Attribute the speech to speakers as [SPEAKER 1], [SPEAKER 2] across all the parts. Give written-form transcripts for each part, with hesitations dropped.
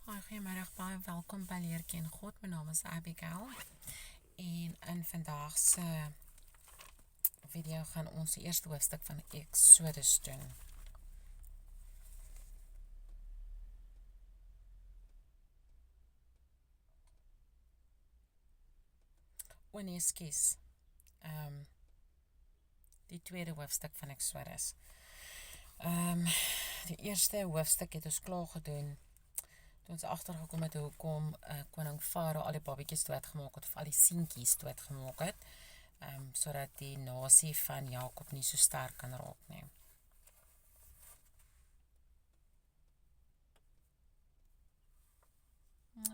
[SPEAKER 1] Hi, goeiemiddag, baie welkom by Leer Ken God. My naam is Abigail en in vandag se video gaan ons die eerste hoofstuk van Exodus doen. Ekskuus. Die tweede hoofstuk van Exodus. Die eerste hoofstuk het ons klaar gedoen. Toe ons agtergekom het hoekom koning Farao al die babatjies doodgemaak het, of al die seentjies doodgemaak het, sodat die nasie van Jakob nie so sterk kan raak nie.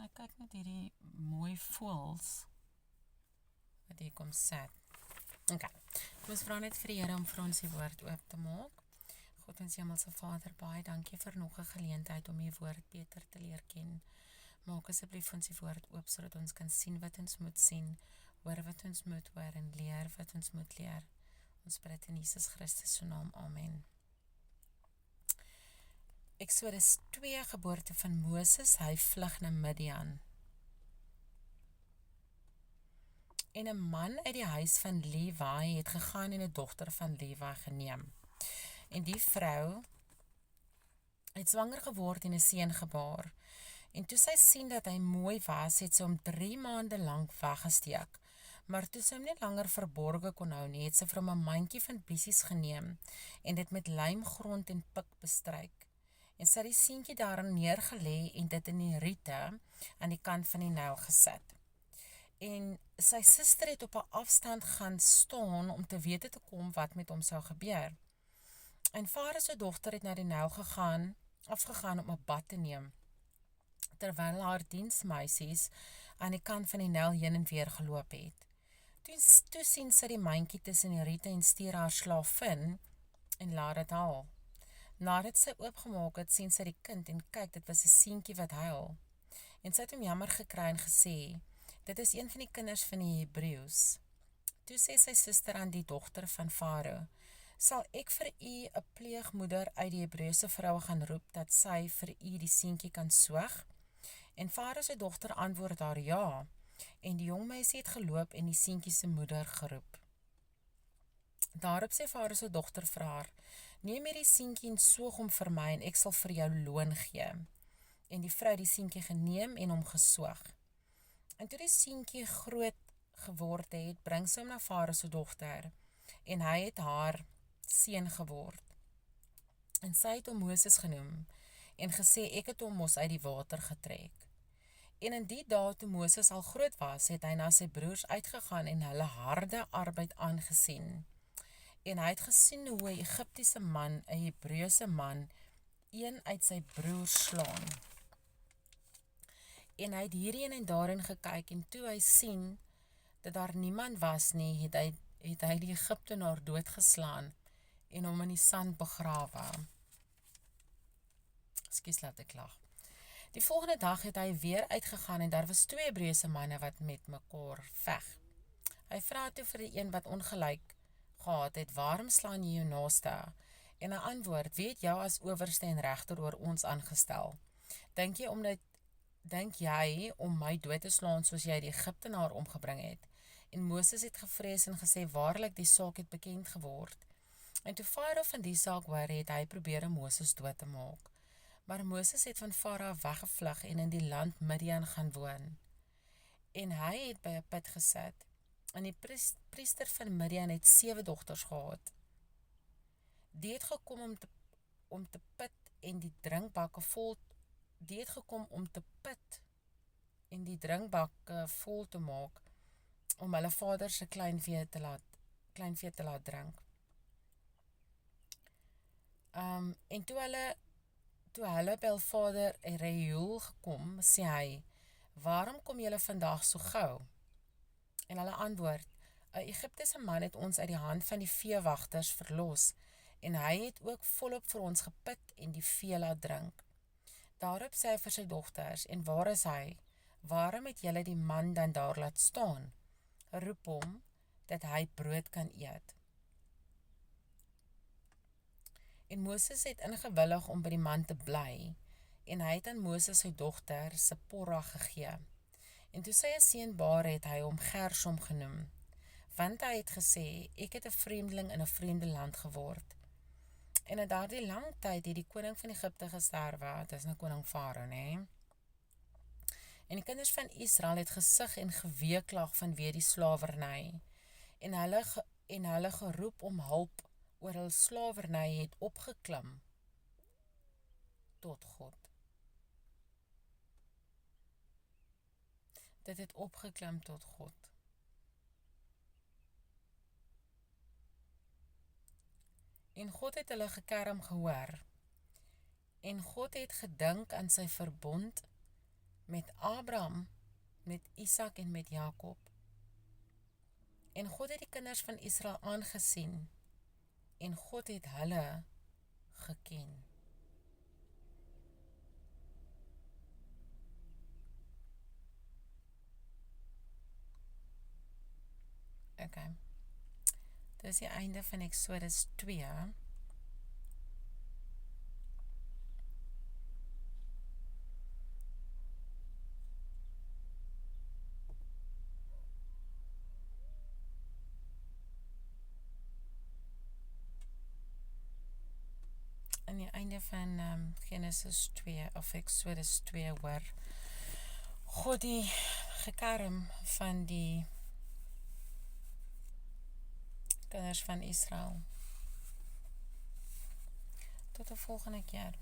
[SPEAKER 1] Ek kyk net hierdie mooi voëls wat hier kom sit. Ok, kom ons vra net vir die Here om vir ons die woord oop te maak. God ons Hemelse Vader, baie dankie vir nog 'n geleentheid om u woord beter te leer ken. Maak asseblief ons die woord oop sodat ons kan sien wat ons moet sien, hoor wat ons moet hoor en leer wat ons moet leer. Ons bid dit in Jesus Christus se naam. Amen. Exodus 2, geboorte van Moses, hy vlug na Midian. En 'n man uit die huis van Levi het gegaan en 'n dogter van Levi geneem. En die vrou het swanger geword en 'n seun gebaar. En toe sy sien dat hy mooi was, het sy hom 3 maande lank weggesteek. Maar toe sy hom nie langer verborge kon hou nie, het sy vir hom 'n mandjie van biesies geneem en dit met lijmgrond en pik bestryk. En sy het die seentjie daarin neergelê en dit in die riete aan die kant van die Nyl gesit. En sy suster het op 'n afstand gaan staan om te wete te kom wat met hom sou gebeur. En Farao se dogter het na die Nyl afgegaan om 'n bad te neem, terwyl haar diensmeisies aan die kant van die Nyl heen en weer geloop het. Toe sien sy die mandjie tussen die riete en stuur haar slaafin en laat dit haal. Nadat sy oopgemaak het, sien sy die kind en kyk, dit was 'n seentjie wat huil. En sy het hom jammer gekry en gesê, dit is een van die kinders van die Hebreëus. Toe sê sy suster aan die dogter van Farao, sal ek vir u 'n pleegmoeder uit die Hebreëse vroue gaan roep, dat sy vir u die seentjie kan soog? En Farao se dogter antwoord haar ja, en die jong meisie het geloop en die seentjie se moeder geroep. Daarop sê Farao se dogter vir haar, neem hierdie seentjie en soog hom vir my en ek sal vir jou loon gee. En die vrou het die seentjie geneem en hom gesoog. En toe die seentjie groot geword het, bring sy hom na Farao se dogter en hy het haar seun geword. En sy het hom Moses genoem en gesê, ek het hom mos uit die water getrek. En in die dae toe Moses al groot was, het hy na sy broers uitgegaan en hulle harde arbeid aangesien. En hy het gesien hoe 'n Egiptiese man, 'n Hebreëse man, een uit sy broers slaan. En hy het hierheen en daarin gekyk, en toe hy sien dat daar niemand was nie, het hy die Egiptenaar doodgeslaan en hom in die sand begrawe. Ekskuus, laat ek lag. Die volgende dag het hy weer uitgegaan en daar was 2 Hebreëse manne wat met mekaar veg. Hy vra toe vir die een wat ongelyk gehad het, waarom slaan jy jou naaste? En hy antwoord, wie het jou as owerste en regter oor ons aangestel? Dink jy om my dood te slaan soos jy die Egiptenaar omgebring het? En Moses het gevrees en gesê, waarlik die saak het bekend geword. En toe Farao van die saak hoor, het hy probeer om Moses dood te maak. Maar Moses het van Farao weggevlug en in die land Midian gaan woon. En hy het by 'n put gesit. En die priester van Midian het 7 dogters gehad. Die het gekom om te put en die drinkbakke vol te maak om hulle vader se kleinvee te laat drink. En toe hulle by hul vader Reuel gekom, sê hy, waarom kom julle vandag so gou? En hulle antwoord, 'n Egiptiese man het ons uit die hand van die veewagters verlos, en hy het ook volop vir ons geput en die vee laat drink. Daarop sê hy vir sy dogters, en waar is hy? Waarom het julle die man dan daar laat staan? Roep hom, dat hy brood kan eet. En Moses het ingewillig om by die man te bly, en hy het aan Moses sy dogter Sipora gegee. En toe sy 'n seun baar het, hy hom Gersom genoem, want hy het gesê, ek het 'n vreemdeling in 'n vreemde land geword. En in daardie lang tyd het die koning van Egipte gesterwe, dit is nou koning Farao, nê? En die kinders van Israel het gesug en geweeklag vanweë die slawerny, en hulle geroep om hulp oor hul slawerny het opgeklim tot God. Dit het opgeklim tot God. En God het hulle gekerm gehoor. En God het gedink aan sy verbond met Abraham, met Isak en met Jakob. En God het die kinders van Israel aangesien, en God het hulle geken. Okay. Dit is die einde van Exodus 2. Aan die einde van Genesis 2 of Exodus 2 hoor God die gekerm van die kinders van Israel. Tot de volgende keer.